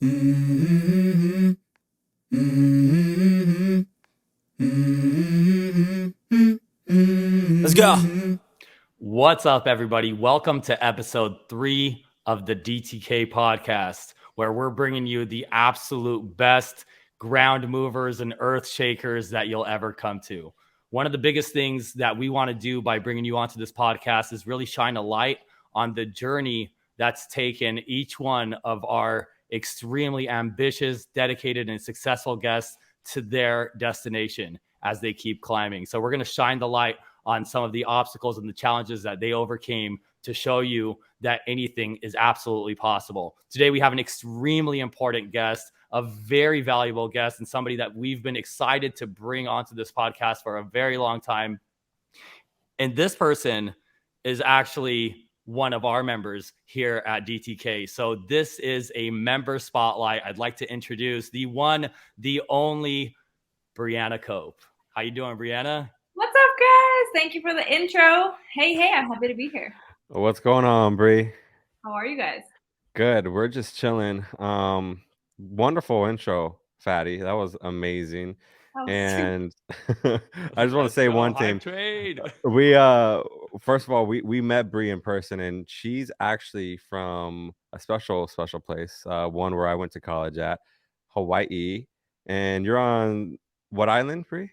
Mm-hmm. Mm-hmm. Mm-hmm. Let's go. What's up, everybody? Welcome to episode 3 of the DTK podcast, where we're bringing you the absolute best ground movers and earth shakers that you'll ever come to. One of the biggest things that we want to do by bringing you onto this podcast is really shine a light on the journey that's taken each one of our extremely ambitious, dedicated, and successful guests to their destination as they keep climbing. So we're going to shine the light on some of the obstacles and the challenges that they overcame to show you that anything is absolutely possible. Today, we have an extremely important guest, a very valuable guest, and somebody that we've been excited to bring onto this podcast for a very long time. And this person is actually one of our members here at DTK. So this is a member spotlight. I'd like to introduce the one, the only Brianna Cope. How you doing, Brianna? What's up, guys? Thank you for the intro. Hey, I'm happy to be here. What's going on, Bree? How are you guys? Good. We're just chilling. Wonderful intro, Fatty. That was amazing. And I just want to say one thing. We first of all, we met Bree in person, and she's actually from a special place, one where I went to college at, Hawaii. And you're on what island, Bree?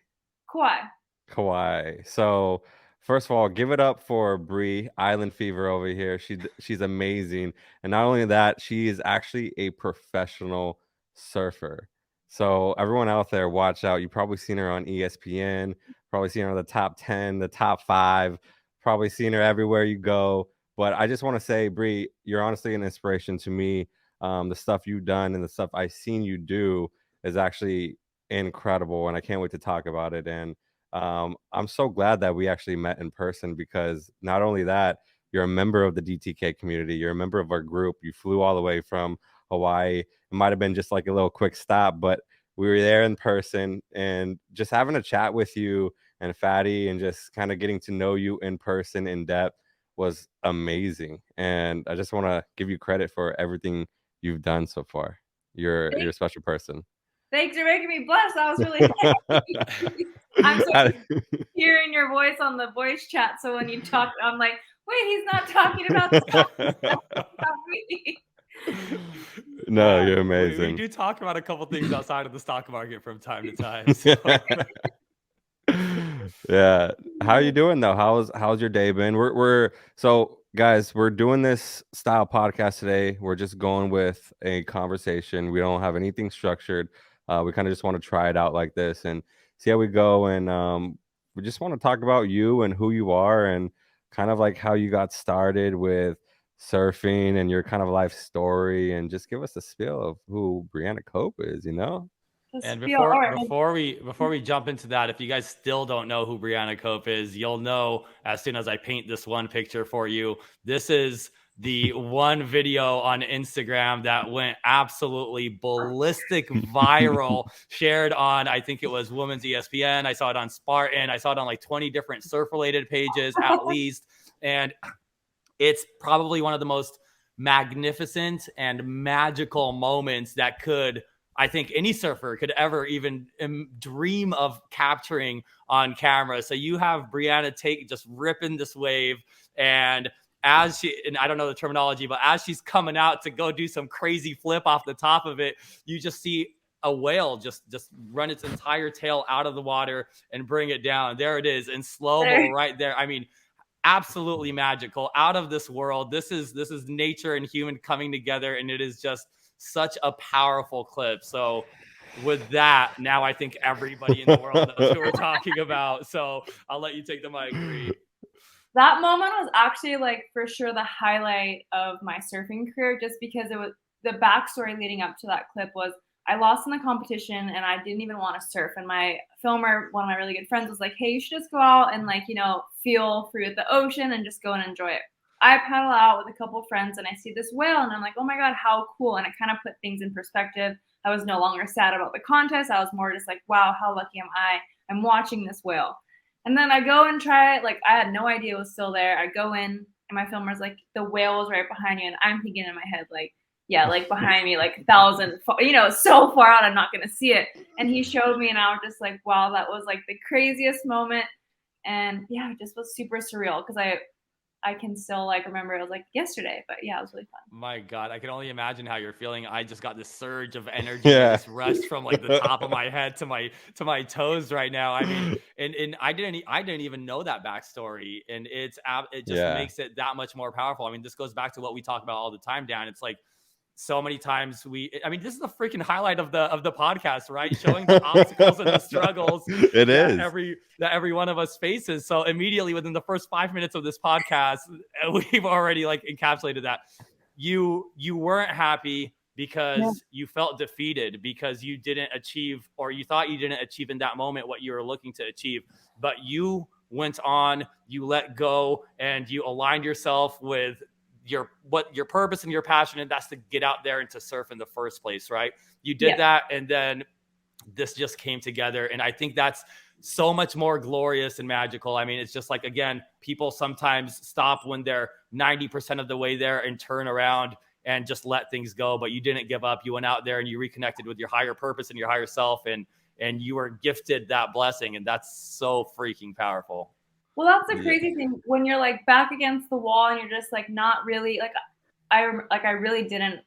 Kauai. So first of all, give it up for Bree, Island Fever over here. She's amazing. And not only that, she is actually a professional surfer. So everyone out there, watch out. You've probably seen her on ESPN, probably seen her on the top 10, the top 5, probably seen her everywhere you go. But I just want to say, Bree, you're honestly an inspiration to me. The stuff you've done and the stuff I've seen you do is actually incredible, and I can't wait to talk about it. And I'm so glad that we actually met in person, because not only that, you're a member of the DTK community. You're a member of our group. You flew all the way from Hawaii. It might have been just like a little quick stop, but we were there in person, and just having a chat with you and Fatty and just kind of getting to know you in person in depth was amazing. And I just want to give you credit for everything you've done so far. You're a special person. Thanks for making me blush. That was really nice. I'm so hearing your voice on the voice chat. So when you talk, I'm like, wait, he's not talking about me. No, you're amazing. We do talk about a couple things outside of the stock market from time to time. So. Yeah. How are you doing though? How's your day been? We're so guys, we're doing this style podcast today. We're just going with a conversation. We don't have anything structured. We kind of just want to try it out like this and see how we go. And we just want to talk about you and who you are, and kind of like how you got started with surfing and your kind of life story, and just give us a spiel of who Brianna Cope is, you know? And before we jump into that, if you guys still don't know who Brianna Cope is, you'll know as soon as I paint this one picture for you. This is the one video on Instagram that went absolutely ballistic viral, shared on, I think it was Women's ESPN. I saw it on Spartan. I saw it on like 20 different surf-related pages at least. And it's probably one of the most magnificent and magical moments that I think any surfer could ever even dream of capturing on camera. So you have Brianna just ripping this wave, and and I don't know the terminology, but as she's coming out to go do some crazy flip off the top of it, you just see a whale just run its entire tail out of the water and bring it down. There it is in slow-mo right there. I mean, absolutely magical, out of this world. This is nature and human coming together, and it is just such a powerful clip. So with that, now I think everybody in the world knows who we're talking about. So I'll let you take the mic, Bree. That moment was actually like for sure the highlight of my surfing career, just because it was the backstory leading up to that clip was I lost in the competition and I didn't even want to surf. And my filmer, one of my really good friends, was like, hey, you should just go out and feel free with the ocean and just go and enjoy it. I paddle out with a couple of friends and I see this whale and I'm like, oh my God, how cool. And it kind of put things in perspective. I was no longer sad about the contest. I was more just like, wow, how lucky am I? I'm watching this whale. And then I go and try it. Like, I had no idea it was still there. I go in and my filmer's like, the whale was right behind you. And I'm thinking in my head, like, yeah, like behind me, like 1,000, you know, so far out, I'm not going to see it. And he showed me and I was just like, wow, that was like the craziest moment. And yeah, it just was super surreal because I can still like remember it was like yesterday, but yeah, it was really fun. My God, I can only imagine how you're feeling. I just got this surge of energy and this rush from like the top of my head to my toes right now. I mean, and I didn't even know that backstory, and it just makes it that much more powerful. I mean, this goes back to what we talk about all the time, Dan. It's like so many times I mean, this is the freaking highlight of the podcast, right? Showing the obstacles and the struggles that every one of us faces. So immediately within the first 5 minutes of this podcast, we've already like encapsulated that. You weren't happy because you felt defeated because you didn't achieve, or you thought you didn't achieve in that moment what you were looking to achieve, but you went on, you let go, and you aligned yourself with your purpose and your passion, and that's to get out there and to surf in the first place, right? You did that, and then this just came together, and I think that's so much more glorious and magical. I mean, it's just like, again, people sometimes stop when they're 90% of the way there and turn around and just let things go, but you didn't give up. You went out there and you reconnected with your higher purpose and your higher self, and you were gifted that blessing, and that's so freaking powerful. Well, that's the crazy thing when you're like back against the wall and you're just like not really like I really didn't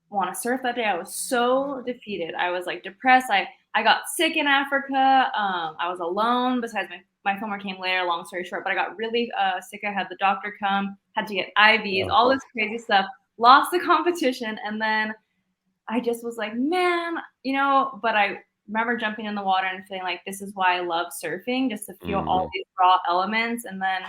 want to surf that day. I was so defeated. I was like depressed. I got sick in Africa. I was alone. Besides my filmer came later. Long story short, but I got really sick. I had the doctor come. Had to get IVs. All this crazy stuff. Lost the competition, and then I just was like, man, you know. But I remember jumping in the water and feeling like this is why I love surfing, just to feel all these raw elements. And then,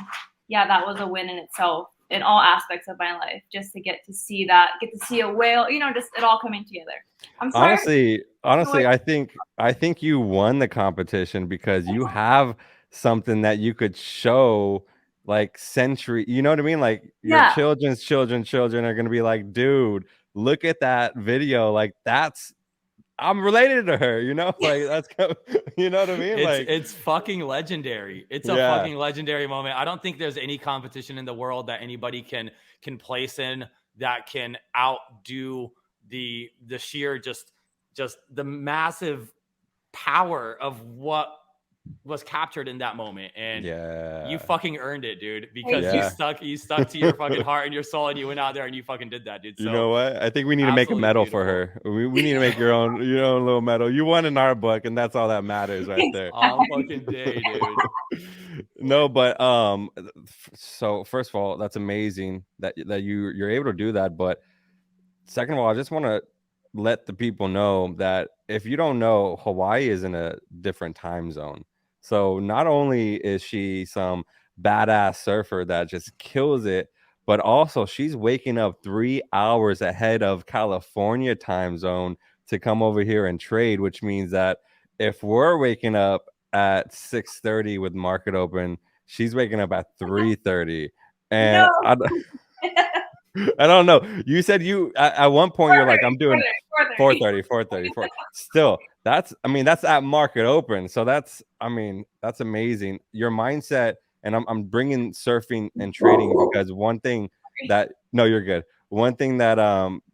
yeah, that was a win in itself in all aspects of my life, just to get to see that, get to see a whale, you know, just it all coming together. I'm sorry. Honestly, I think you won the competition because you have something that you could show like century, you know what I mean? Like your children's children are going to be like, dude, look at that video. Like I'm related to her, you know, like that's, you know what I mean? It's fucking legendary. It's a fucking legendary moment. I don't think there's any competition in the world that anybody can place in that can outdo the sheer just the massive power of what was captured in that moment. And you fucking earned it, dude, because you stuck to your fucking heart and your soul, and you went out there and you fucking did that, dude. So, you know what? I think we need to make a medal for her. We need to make your own little medal. You won in our book, and that's all that matters right there. All fucking day, dude. No, but so first of all, that's amazing that you're able to do that. But second of all, I just want to let the people know that if you don't know, Hawaii is in a different time zone. So not only is she some badass surfer that just kills it, but also she's waking up 3 hours ahead of California time zone to come over here and trade, which means that if we're waking up at 6:30 with market open, she's waking up at 3:30. And I don't know. You said at one point you're like, I'm doing 4:30. Still, that's at market open. So that's amazing. Your mindset, and I'm bringing surfing and trading because one thing that you're good. One thing that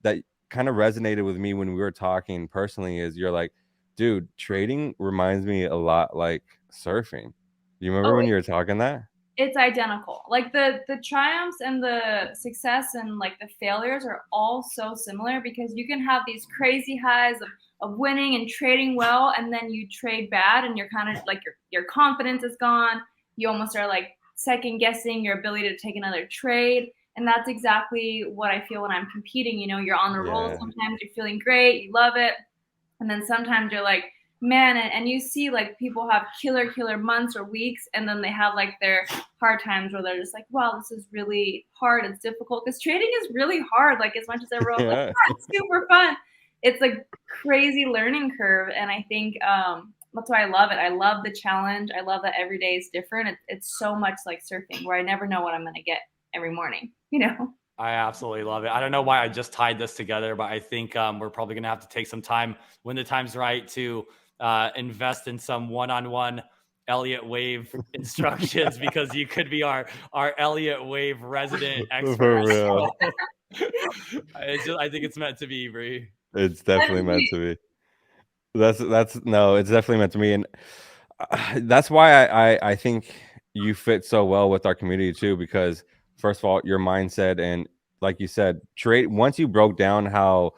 that kind of resonated with me when we were talking personally is you're like, dude, trading reminds me a lot like surfing. You remember when you were talking that? It's identical. Like the triumphs and the success and like the failures are all so similar because you can have these crazy highs of winning and trading well, and then you trade bad and you're kind of like your confidence is gone. You almost are like second guessing your ability to take another trade. And that's exactly what I feel when I'm competing. You know, you're on the roll. Sometimes you're feeling great, you love it. And then sometimes you're like, man, and you see like people have killer months or weeks, and then they have like their hard times where they're just like, wow, this is really hard. It's difficult because trading is really hard. Like as much as everyone's like, it's super fun, it's like crazy learning curve. And I think that's why I love it. I love the challenge. I love that every day is different. It's so much like surfing where I never know what I'm going to get every morning, you know? I absolutely love it. I don't know why I just tied this together, but I think we're probably going to have to take some time when the time's right to invest in some one-on-one Elliott Wave instructions because you could be our Elliott Wave resident expert. For real. I think it's meant to be, Bree. It's definitely meant to be. That's no, it's definitely meant to me, and that's why I think you fit so well with our community too, because first of all, your mindset, and like you said, once you broke down how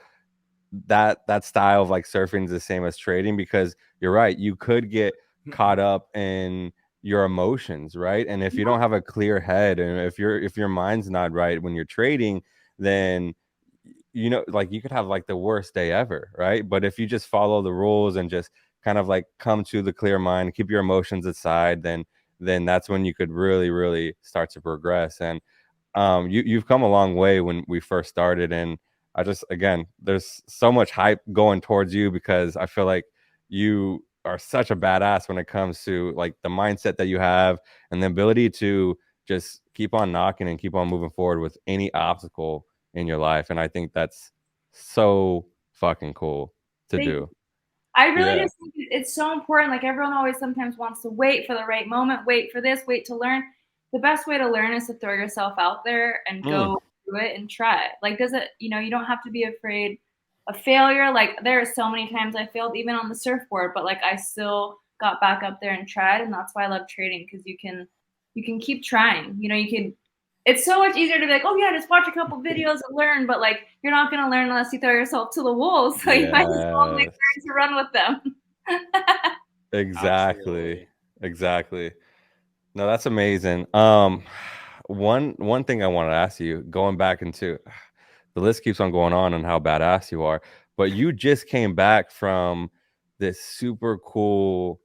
that style of like surfing is the same as trading, because you're right, you could get caught up in your emotions, right? And if you don't have a clear head, and if your mind's not right when you're trading, then like you could have like the worst day ever, right? But if you just follow the rules and just kind of like come to the clear mind, keep your emotions aside, then that's when you could really start to progress. And you've come a long way when we first started, and I just, again, there's so much hype going towards you, because I feel like you are such a badass when it comes to like the mindset that you have and the ability to just keep on knocking and keep on moving forward with any obstacle in your life. And I think that's so fucking cool to do. I really just think it's so important. Like, everyone always sometimes wants to wait for the right moment, wait for this, wait to learn. The best way to learn is to throw yourself out there and go do it and try it. Like, you don't have to be afraid of failure. Like, there are so many times I failed even on the surfboard, but like I still got back up there and tried. And that's why I love trading, because you can keep trying. It's so much easier to be like, oh yeah, just watch a couple videos and learn, but like you're not gonna learn unless you throw yourself to the wolves. So you might as well like learn to run with them. Exactly. No, that's amazing. One thing I wanted to ask you, going back into the list keeps on going on how badass you are, but you just came back from this super cool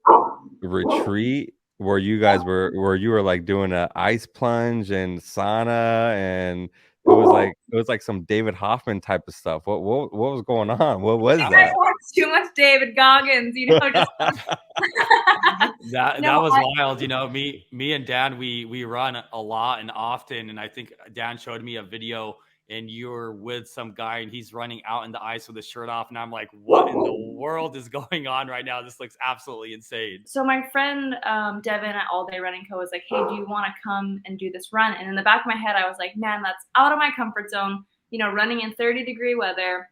retreat where you were like doing an ice plunge and sauna, and it was like some David Hoffman type of stuff. What was going on? What was that? I watched too much David Goggins, just that was wild. Me and Dan, we run a lot and often, and I think Dan showed me a video, and you're with some guy and he's running out in the ice with his shirt off, and I'm like, what in the world is going on right now? This looks absolutely insane. So my friend Devin at All Day Running Co was like, hey, do you want to come and do this run? And in the back of my head I was like, man, that's out of my comfort zone, running in 30-degree weather.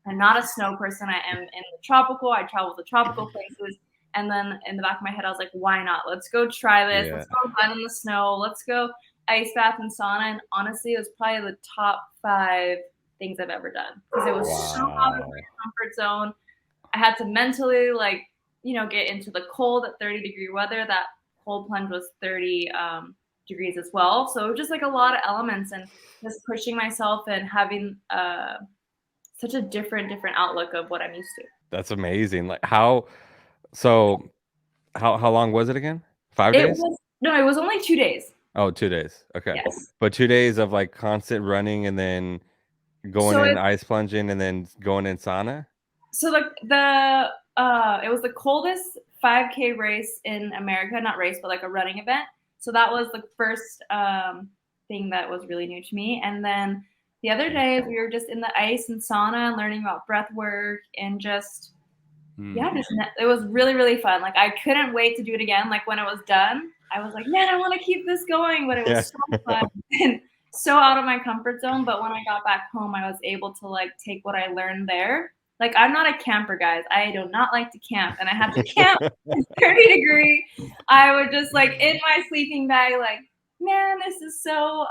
I'm not a snow person. I am in the tropical. I travel to tropical places. And then in the back of my head I was like, why not? Let's go try this. Let's go run in the snow. Let's go ice bath and sauna. And honestly, it was probably the top 5 things I've ever done, because it was so out of my comfort zone. I had to mentally get into the cold at 30-degree weather. That cold plunge was 30 degrees as well. So it was just like a lot of elements, and just pushing myself and having such a different outlook of what I'm used to. That's amazing. Like how long was it again? 5 days? No, it was only 2 days. Oh, 2 days. Okay. Yes. But 2 days of like constant running, and then going in ice plunging, and then going in sauna? So it was the coldest 5K race in America, not race, but like a running event. So that was the first thing that was really new to me. And then the other day we were just in the ice and sauna and learning about breath work, and just it was really fun. Like, I couldn't wait to do it again. Like, when it was done, I was like, man, I want to keep this going. But it was so fun and so out of my comfort zone. But when I got back home, I was able to like take what I learned there. Like, I'm not a camper, guys. I do not like to camp, and I had to camp in 30-degree. I would just like in my sleeping bag, like, man, this is so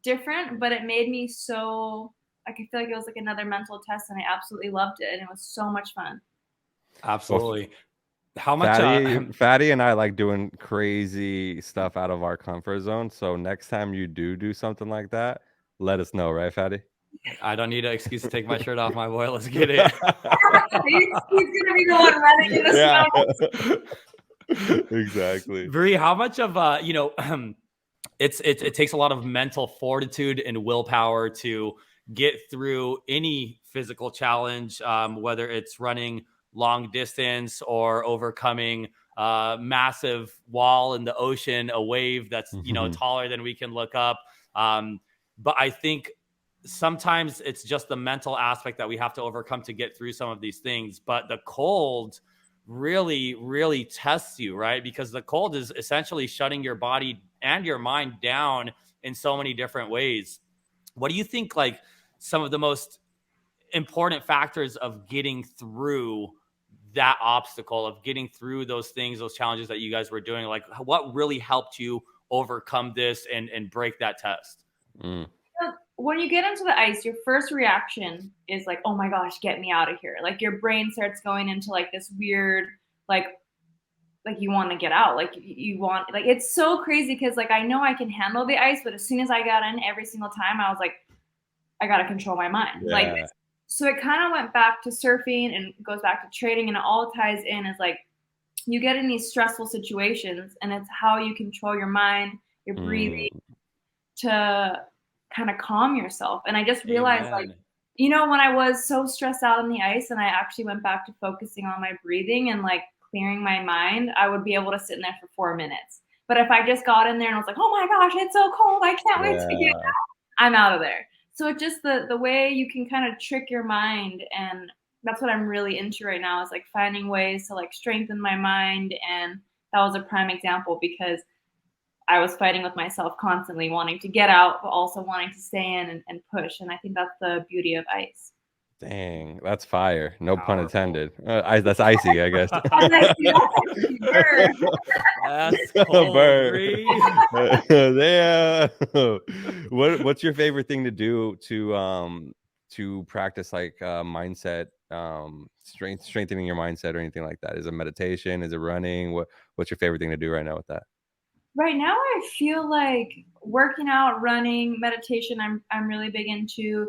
different, but it made me so I feel like it was like another mental test, and I absolutely loved it, and it was so much fun. Absolutely. How much Fatty and I like doing crazy stuff out of our comfort zone. So next time you do something like that, let us know, right, Fatty? I don't need an excuse to take my shirt off, my boy. Let's get it. He's gonna be the one running in the snow. Exactly. Bree, how much of it takes a lot of mental fortitude and willpower to get through any physical challenge, whether it's running long distance or overcoming a massive wall in the ocean, a wave that's taller than we can look up. But I think sometimes it's just the mental aspect that we have to overcome to get through some of these things. But the cold really tests you, right? Because the cold is essentially shutting your body and your mind down in so many different ways. what do you think, like, some of the most important factors of getting through that obstacle, of getting through those things, those challenges that you guys were doing? Like, what really helped you overcome this and break that test? When you get into the ice, your first reaction is like, oh my gosh, get me out of here. Like your brain starts going into like this weird, like you want to get out. Like you want, like, it's so crazy. Cause like, I know I can handle the ice, but as soon as I got in every single time, I was like, I got to control my mind. Yeah. Like, so it kind of went back to surfing and goes back to trading, and it all ties in. Is like, you get in these stressful situations, and it's how you control your mind, your breathing to kind of calm yourself. And I just realized, like, you know, when I was so stressed out on the ice and I actually went back to focusing on my breathing and like clearing my mind, I would be able to sit in there for 4 minutes. But if I just got in there and I was like, oh my gosh, it's so cold, I can't wait to get out, I'm out of there. So it's just the way you can kind of trick your mind. And that's what I'm really into right now, is like finding ways to like strengthen my mind. And that was a prime example, because I was fighting with myself constantly, wanting to get out, but also wanting to stay in and push. And I think that's the beauty of ice. Dang, that's fire. No pun intended. That's icy, I guess. That's cold. Yeah. What's your favorite thing to do to practice like mindset, strengthening your mindset or anything like that? Is it meditation? Is it running? What's your favorite thing to do right now with that? Right now, I feel like working out, running, meditation, I'm really big into,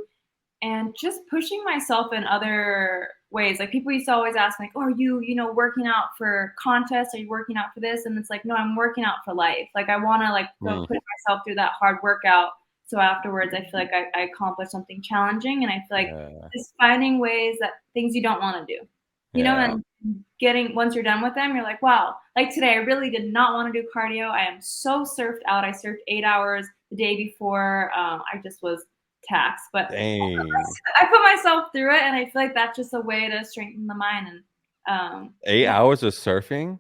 and just pushing myself in other ways. Like people used to always ask me, like, oh, are you working out for contests? Are you working out for this? And it's like, no, I'm working out for life. Like I want to like go put myself through that hard workout. So afterwards, I feel like I accomplished something challenging. And I feel like just finding ways, that things you don't want to do, you know, and once you're done with them, you're like, wow, like today, I really did not want to do cardio. I am so surfed out. I surfed 8 hours the day before. I just was taxed, but I put myself through it. And I feel like that's just a way to strengthen the mind. And 8 hours of surfing?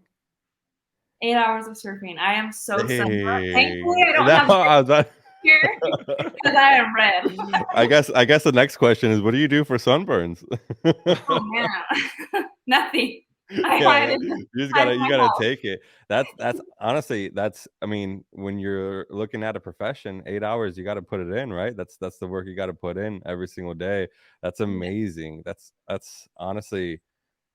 8 hours of surfing. I am so sunburned. Thankfully, I don't have here because I am red. I guess the next question is, what do you do for sunburns? Oh man, nothing. You gotta take it. That's honestly, I mean, when you're looking at a profession, 8 hours, you got to put it in, right? That's the work you got to put in every single day. That's amazing. That's honestly,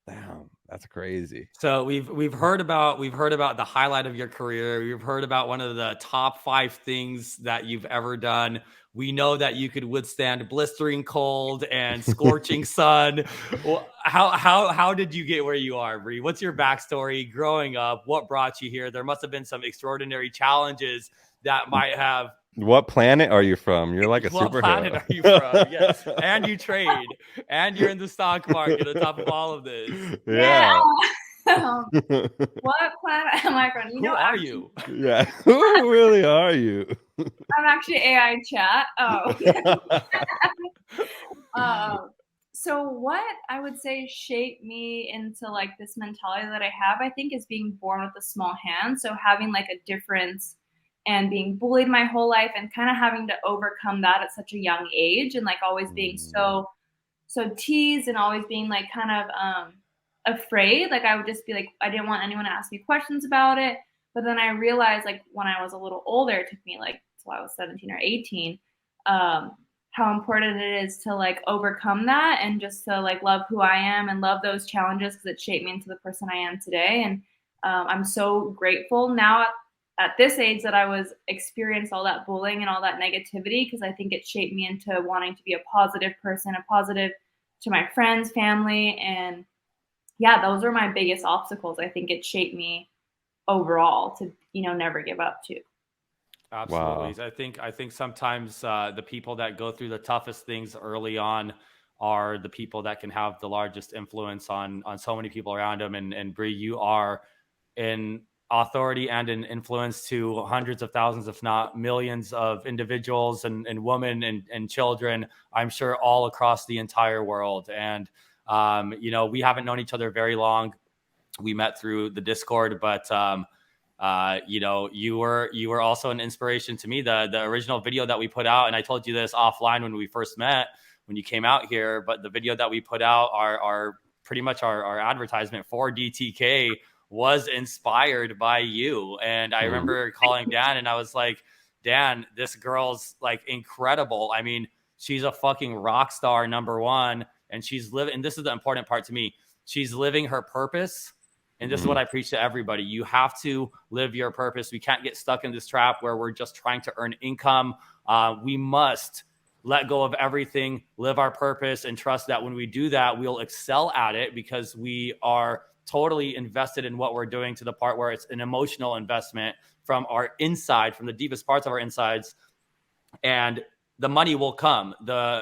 damn, that's crazy. So we've heard about the highlight of your career. We've heard about one of the top 5 things that you've ever done. We know that you could withstand blistering cold and scorching sun. Well, how did you get where you are, Bree? What's your backstory growing up? What brought you here? There must have been some extraordinary challenges that might have. What planet are you from? You're like a superhero. What planet are you from? Yes. And you trade. And you're in the stock market on top of all of this. Yeah. What planet am I from? Who are you? Yeah. Who really are you? I'm actually AI chat. So what I would say shaped me into like this mentality that I have, I think, is being born with a small hand. So having like a difference and being bullied my whole life and kind of having to overcome that at such a young age, and like always being so teased and always being like kind of afraid. Like I would just be like, I didn't want anyone to ask me questions about it. But then I realized, like when I was a little older, it took me like till I was 17 or 18, how important it is to like overcome that and just to like love who I am and love those challenges, because it shaped me into the person I am today. And I'm so grateful now at this age that I was experienced all that bullying and all that negativity, because I think it shaped me into wanting to be a positive person, a positive to my friends, family. And yeah, those are my biggest obstacles. I think it shaped me overall to, never give up too. Absolutely. Wow. I think sometimes the people that go through the toughest things early on are the people that can have the largest influence on so many people around them. And Bree, you are in authority and an influence to hundreds of thousands, if not millions of individuals and women and children, I'm sure all across the entire world. And, we haven't known each other very long. We met through the Discord, but You know, you were also an inspiration to me. The original video that we put out, and I told you this offline when we first met, when you came out here, but the video that we put out, our pretty much our advertisement for DTK was inspired by you. And I remember calling Dan and I was like, Dan, this girl's like incredible. I mean, she's a fucking rock star, number one. And she's living, and this is the important part to me, she's living her purpose. And this is what I preach to everybody. You have to live your purpose. We can't get stuck in this trap where we're just trying to earn income. We must let go of everything, live our purpose, and trust that when we do that, we'll excel at it because we are totally invested in what we're doing, to the part where it's an emotional investment from our inside, from the deepest parts of our insides. And the money will come,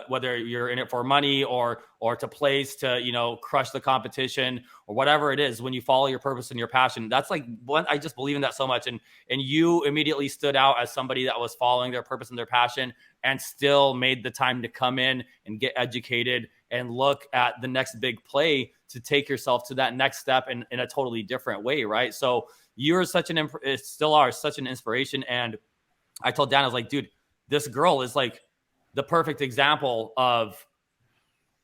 whether you're in it for money or to place, to, you know, crush the competition or whatever it is. When you follow your purpose and your passion, that's like one, I just believe in that so much. And you immediately stood out as somebody that was following their purpose and their passion and still made the time to come in and get educated and look at the next big play to take yourself to that next step in a totally different way. Right. So you're such still are such an inspiration. And I told Dan, I was like, dude, this girl is like the perfect example of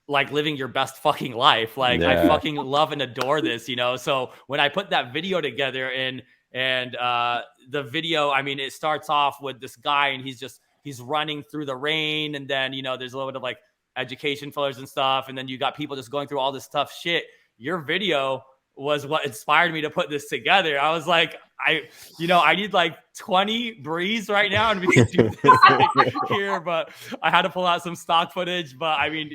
like living your best fucking life. Like, yeah. I fucking love and adore this, you know? So when I put that video together and the video, I mean, it starts off with this guy and he's running through the rain. And then, you know, there's a little bit of like education fillers and stuff. And then you got people just going through all this tough shit. Your video was what inspired me to put this together. I was like, I need like 20 breeze right now and we can do this right here, but I had to pull out some stock footage. But I mean,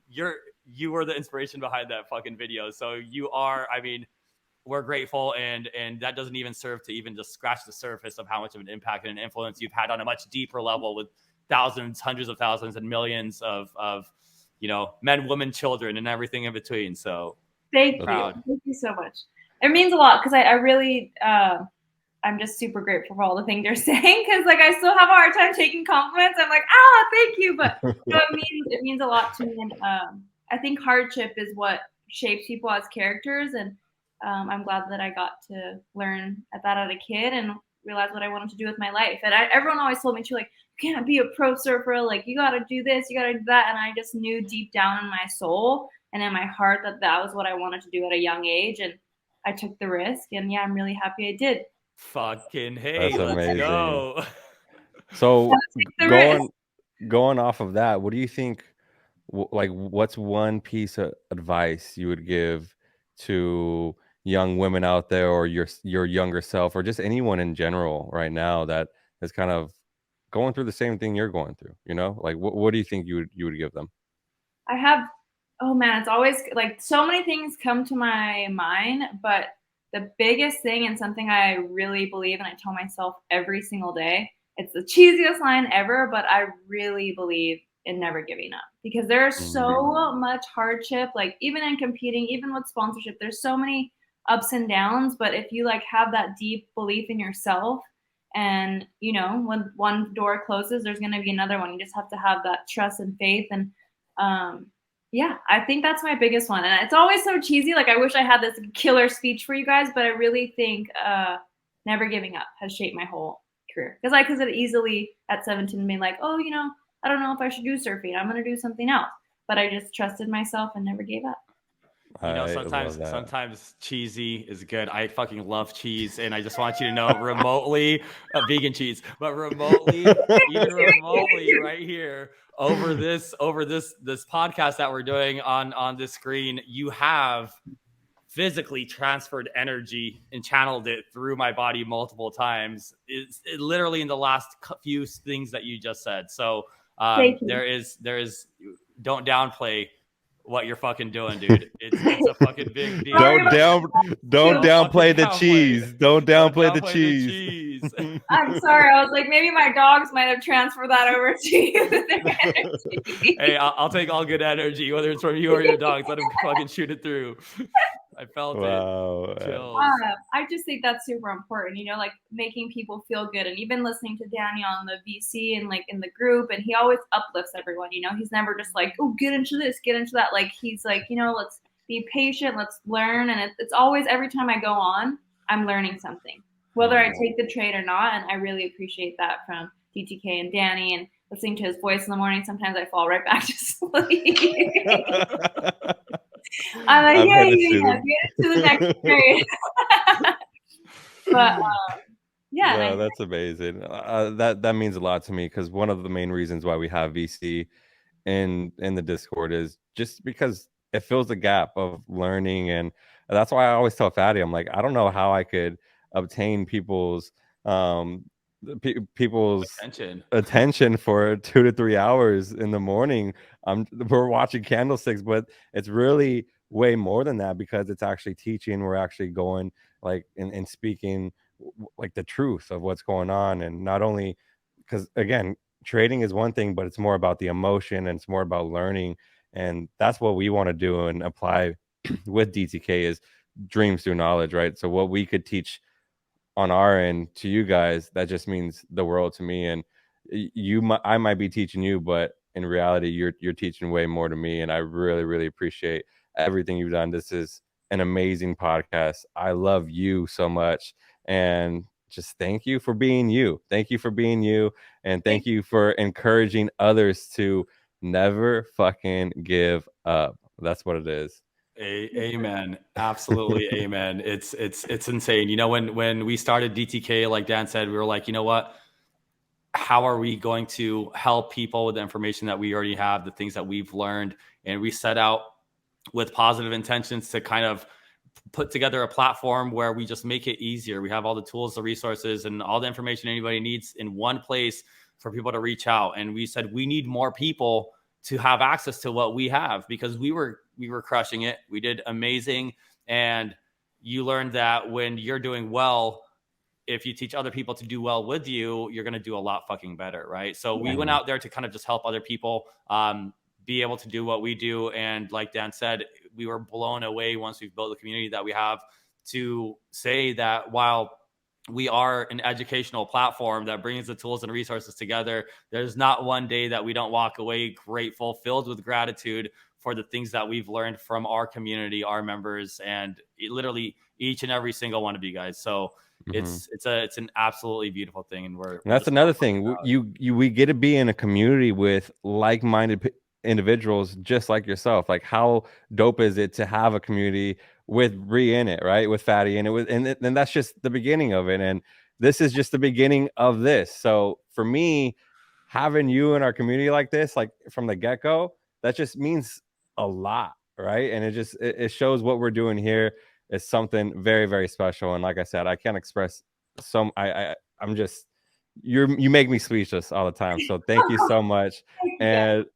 you were the inspiration behind that fucking video. So you are, I mean, we're grateful, and that doesn't even serve to even just scratch the surface of how much of an impact and an influence you've had on a much deeper level with thousands, hundreds of thousands, and millions of you know, men, women, children, and everything in between. So Thank you so much. It means a lot because I really, I'm just super grateful for all the things you're saying, because like I still have a hard time taking compliments. I'm like, thank you, but you know, it means a lot to me. And I think hardship is what shapes people as characters, and I'm glad that I got to learn that as a kid and realize what I wanted to do with my life. And everyone always told me to, like, you can't be a pro surfer, like you got to do this, you got to do that, and I just knew deep down in my soul and in my heart that was what I wanted to do at a young age, and I took the risk, and yeah, I'm really happy I did. Fucking hey, that's amazing. Let's go. So going off of that, what do you think? Like, what's one piece of advice you would give to young women out there, or your younger self, or just anyone in general right now that is kind of going through the same thing you're going through? You know, like what do you think you would give them? I have. Oh man, it's always like so many things come to my mind, but the biggest thing, and something I really believe, and I tell myself every single day, it's the cheesiest line ever, but I really believe in never giving up, because there's so much hardship, like even in competing, even with sponsorship, there's so many ups and downs. But if you like have that deep belief in yourself, and you know, when one door closes, there's going to be another one. You just have to have that trust and faith. And yeah, I think that's my biggest one. And it's always so cheesy. Like I wish I had this killer speech for you guys, but I really think never giving up has shaped my whole career. Because I could easily at 17 be like, oh, you know, I don't know if I should do surfing. I'm going to do something else. But I just trusted myself and never gave up. You know, sometimes cheesy is good. I fucking love cheese, and I just want you to know, remotely, vegan cheese, but remotely, even remotely, right here over this podcast that we're doing on this screen, you have physically transferred energy and channeled it through my body multiple times. It's literally in the last few things that you just said. So there is don't downplay what you're fucking doing, dude. It's a fucking big deal. Don't downplay the cheese. Don't downplay the cheese. I'm sorry. I was like, maybe my dogs might have transferred that over to you. Hey, I'll take all good energy, whether it's from you or your dogs. Let them fucking shoot it through. I felt it. I just think that's super important, you know, like making people feel good. And even listening to Danny on the VC and like in the group, and he always uplifts everyone, you know, he's never just like, oh, get into this, get into that. Like he's like, you know, let's be patient, let's learn. And it's always, every time I go on, I'm learning something, whether I take the trade or not. And I really appreciate that from DTK and Danny, and listening to his voice in the morning. Sometimes I fall right back to sleep. I'm like, get to the next trade. But yeah, that's amazing. That means a lot to me, because one of the main reasons why we have VC in the Discord is just because it fills the gap of learning. And that's why I always tell Fatty, I'm like, I don't know how I could obtain people's attention for 2 to 3 hours in the morning. We're watching candlesticks, but it's really way more than that, because it's actually teaching. We're actually going like and speaking like the truth of what's going on. And not only, because again, trading is one thing, but it's more about the emotion, and it's more about learning. And that's what we want to do and apply with DTK, is dreams through knowledge, right? So what we could teach on our end to you guys, that just means the world to me. And I might be teaching you, but in reality, you're teaching way more to me. And I really, really appreciate everything you've done. This is an amazing podcast. I love you so much. And just thank you for being you. Thank you for being you. And thank you for encouraging others to never fucking give up. That's what it is. Amen. Absolutely. Amen. It's insane. You know, when we started DTK, like Dan said, we were like, you know what? How are we going to help people with the information that we already have, the things that we've learned? And we set out with positive intentions to kind of put together a platform where we just make it easier. We have all the tools, the resources, and all the information anybody needs in one place for people to reach out. And we said, we need more people to have access to what we have, because we were crushing it. We did amazing. And you learned that when you're doing well, if you teach other people to do well with you, you're going to do a lot fucking better. Right. So we went out there to kind of just help other people be able to do what we do. And like Dan said, we were blown away once we've built the community that we have, to say that while we are an educational platform that brings the tools and resources together, there's not one day that we don't walk away grateful, filled with gratitude for the things that we've learned from our community, our members, and literally each and every single one of you guys. So it's an absolutely beautiful thing. And that's another thing. We get to be in a community with like-minded individuals just like yourself. Like, how dope is it to have a community with Bree in it, right? With Fatty, and that's just the beginning of it. And this is just the beginning of this. So for me, having you in our community like this, like from the get-go, that just means a lot, right? And it shows what we're doing here is something very, very special. And like I said, I can't express I'm just, you make me speechless all the time. So thank you so much. And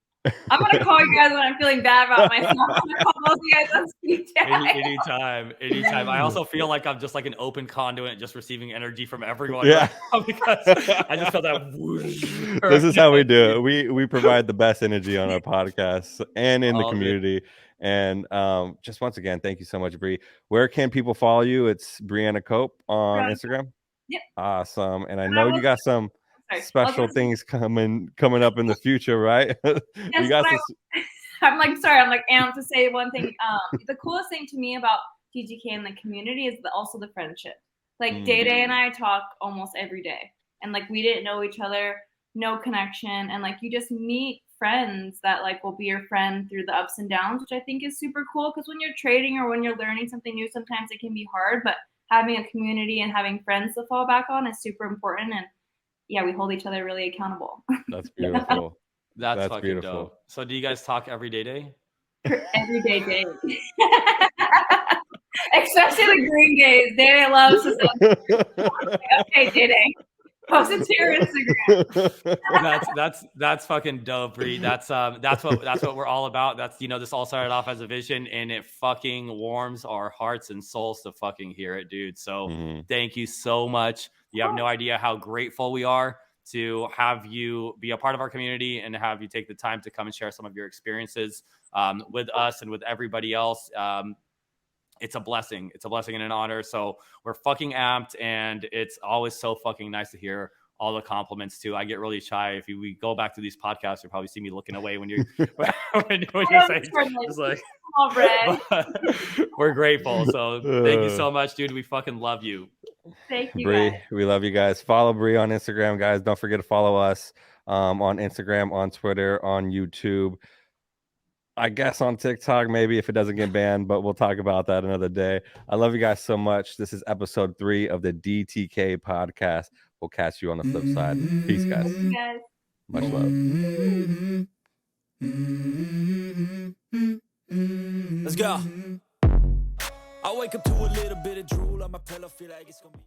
I'm gonna call you guys when I'm feeling bad about myself. I'm gonna call most of you guys on speed tag. Anytime. I also feel like I'm just like an open conduit, just receiving energy from everyone. Yeah. Right, because I just felt that whoosh. This is how we do it. We provide the best energy on our podcast and in the community. And just once again, thank you so much, Bree. Where can people follow you? It's Brianna Cope on Instagram. Yep. Awesome. And I know you got some special things coming up in the future, right? You got I'm like amped to say one thing. The coolest thing to me about DGK and the community is also the friendship. Like Day and I talk almost every day, and like we didn't know each other, no connection, and like you just meet friends that like will be your friend through the ups and downs, which I think is super cool, because when you're trading or when you're learning something new, sometimes it can be hard, but having a community and having friends to fall back on is super important. And yeah, we hold each other really accountable. That's beautiful. That's fucking beautiful. Dope. So do you guys talk every day? Everyday day. Especially the green gays. Day loves to okay, Day. Post it to your Instagram. That's fucking dope, Bree. That's what we're all about. That's, this all started off as a vision, and it fucking warms our hearts and souls to fucking hear it, dude. So thank you so much. You have no idea how grateful we are to have you be a part of our community and have you take the time to come and share some of your experiences with us and with everybody else. It's a blessing. It's a blessing and an honor. So we're fucking amped, and it's always so fucking nice to hear all the compliments too. I get really shy. If we go back to these podcasts, you'll probably see me looking away when you're when you're saying it's like, we're grateful. So thank you so much, dude. We fucking love you. Thank you, Bree, guys. we love you guys. Follow Bree on Instagram, guys. Don't forget to follow us on Instagram, on Twitter, on YouTube. I guess on TikTok, maybe if it doesn't get banned, but we'll talk about that another day. I love you guys so much. This is episode 3 of the DTK podcast. We'll catch you on the flip side. Peace, guys. Thank you, guys. Much love. Let's go. I wake up to a little bit of drool on my pillow, feel like it's gonna be